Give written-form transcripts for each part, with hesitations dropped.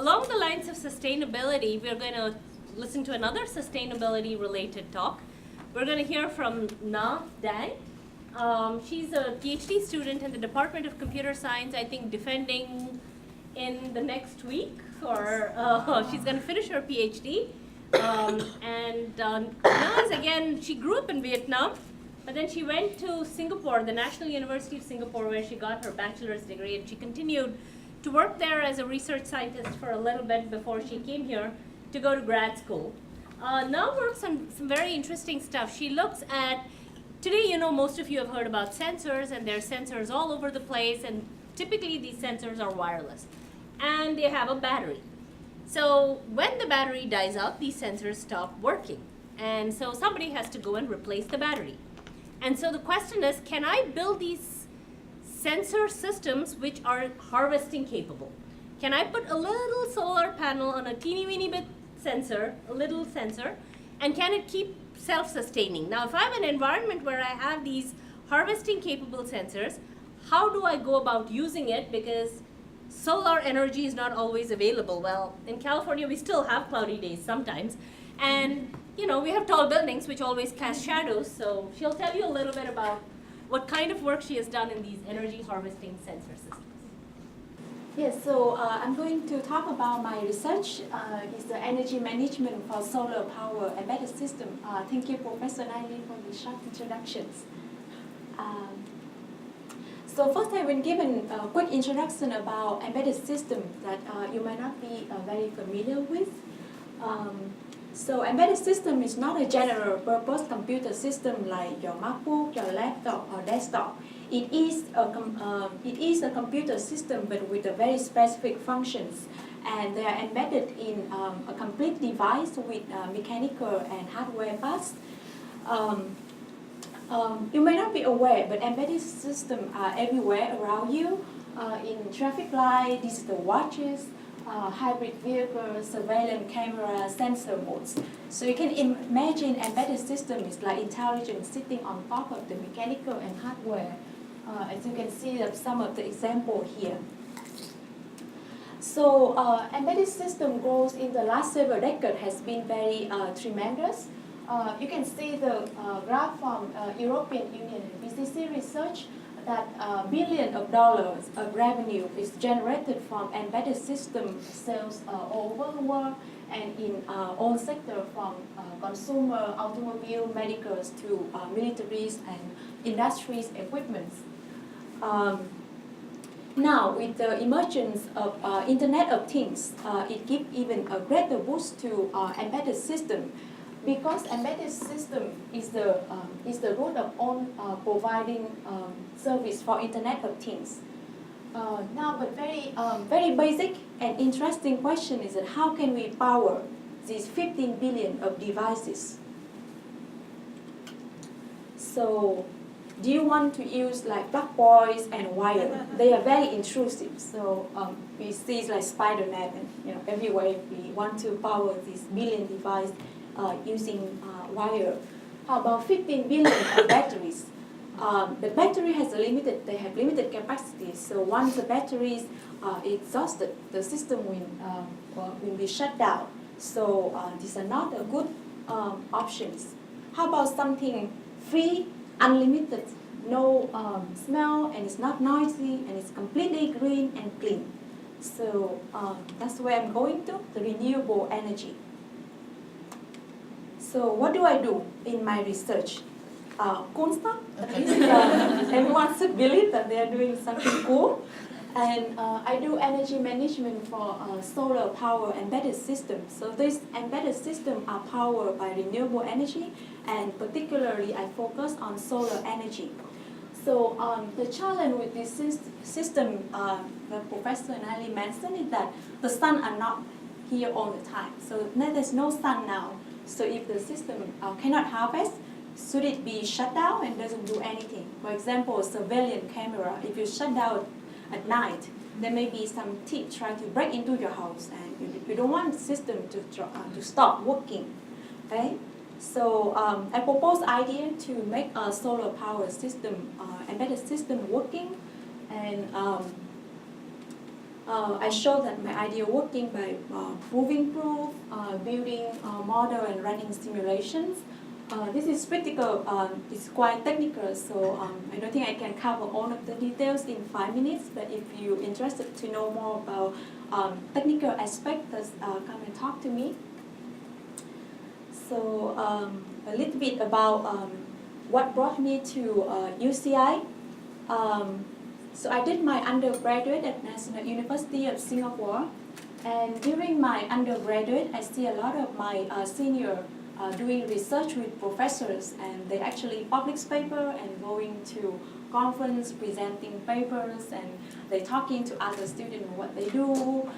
along the lines of sustainability, we're going to listen to another sustainability-related talk. We're going to hear from Na Dang. She's a PhD student in the Department of Computer Science, I think defending in the next week, or she's going to finish her PhD. Na is, again, she grew up in Vietnam, but then she went to Singapore, the National University of Singapore, where she got her bachelor's degree, and she continued to work there as a research scientist for a little bit before she came here to go to grad school. Now works on some very interesting stuff. She looks at, today, you know, most of you have heard about sensors, and there are sensors all over the place, and typically these sensors are wireless, and they have a battery. So when the battery dies out, these sensors stop working, and so somebody has to go and replace the battery. And so the question is, can I build these sensor systems which are harvesting capable? Can I put a little solar panel on a teeny weeny bit sensor, a little sensor, and can it keep self-sustaining? Now, if I have an environment where I have these harvesting capable sensors, how do I go about using it? Because solar energy is not always available. Well, in California, we still have cloudy days sometimes. And, you know, we have tall buildings which always cast shadows. So she'll tell you a little bit about what kind of work she has done in these energy harvesting sensor systems. Yes, so I'm going to talk about my research. It's the energy management for solar power embedded system. Thank you, Professor Naili, for the short introductions. So first, I will give a quick introduction about embedded system that you might not be very familiar with. So embedded system is not a general purpose computer system like your MacBook, your laptop, or desktop. It is a computer system but with a very specific functions, and they are embedded in a complete device with mechanical and hardware parts. You may not be aware, but embedded systems are everywhere around you, in traffic light, digital watches, hybrid vehicles, surveillance camera, sensor modes. So you can imagine embedded system is like intelligence sitting on top of the mechanical and hardware. As you can see some of the example here. So embedded system growth in the last several decades has been very tremendous. You can see the graph from European Union and BCC research that billions of dollars of revenue is generated from embedded system sales all over the world and in all sectors from consumer, automobile, medicals to militaries and industries equipments. Now, with the emergence of Internet of Things, it gives even a greater boost to embedded system, because embedded system is the root of all providing service for Internet of Things. Now, but very basic and interesting question is that how can we power these 15 billion of devices? So, do you want to use like plug points and wire? They are very intrusive. So we see like Spider-Man and everywhere we want to power these billion devices using wire. How about 15 billion of batteries? The battery has they have limited capacity. So once the battery is exhausted, the system will be shut down. So these are not a good options. How about something free, unlimited, no smell, and it's not noisy, and it's completely green and clean? So that's where I'm going to, the renewable energy. So what do I do in my research? Cool stuff. Everyone should believe that they are doing something cool. And I do energy management for solar power embedded systems. So these embedded systems are powered by renewable energy, and particularly I focus on solar energy. So the challenge with this system, Professor Nali mentioned, is that the sun are not here all the time. So there's no sun now. So if the system cannot harvest, should it be shut down and doesn't do anything? For example, a surveillance camera, if you shut down at night, there may be some thief trying to break into your house, and you don't want the system to stop working, okay? So I propose idea to make a solar power system, embedded system working, and I showed that my idea working by proving proof, building model and running simulations. This is critical, it's quite technical, so I don't think I can cover all of the details in 5 minutes, but if you're interested to know more about technical aspects, come and talk to me. So a little bit about what brought me to UCI. So I did my undergraduate at National University of Singapore, and during my undergraduate, I see a lot of my senior doing research with professors, and they actually publish paper and going to conference, presenting papers, and they talking to other students what they do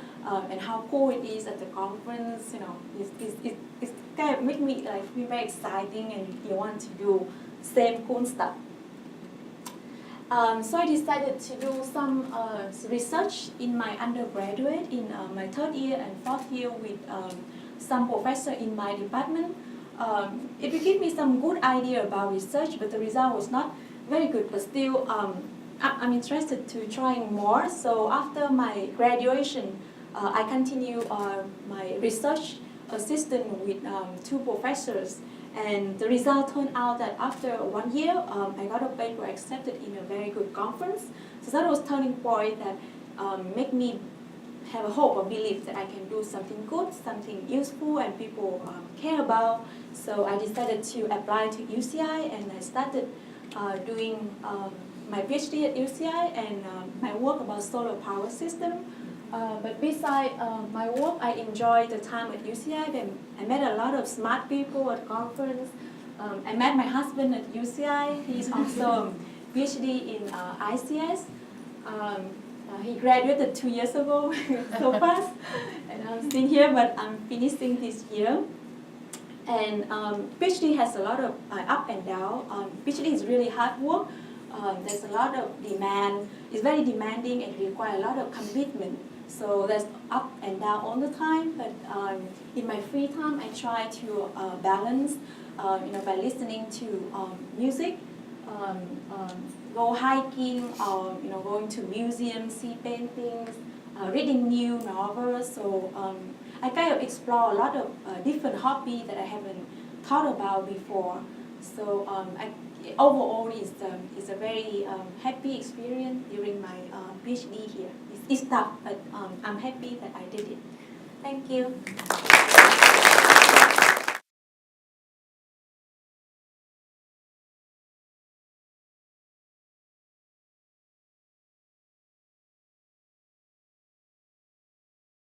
and how cool it is at the conference. You know, it's kind of make me like feel very exciting, and you want to do same cool stuff. So I decided to do some research in my undergraduate in my 3rd year and 4th year with some professor in my department. It will give me some good idea about research, but the result was not very good. But still, I'm interested to trying more. So after my graduation, I continue my research assistant with 2 professors. And the result turned out that after 1 year, I got a paper accepted in a very good conference. So that was turning point that made me have a hope or belief that I can do something good, something useful, and people care about. So I decided to apply to UCI, and I started doing my PhD at UCI and my work about solar power system. But besides my work, I enjoyed the time at UCI. I met a lot of smart people at conference. I met my husband at UCI. He's also PhD in ICS. He graduated 2 years ago, so fast. And I'm still here, but I'm finishing this year. And PhD has a lot of up and down. PhD is really hard work. There's a lot of demand. It's very demanding and requires a lot of commitment. So there's up and down all the time. But in my free time, I try to balance, by listening to music, go hiking, or going to museums, see paintings, reading new novels. So I kind of explore a lot of different hobbies that I haven't thought about before. So overall, it's a very happy experience during my PhD here. It's tough, but I'm happy that I did it. Thank you.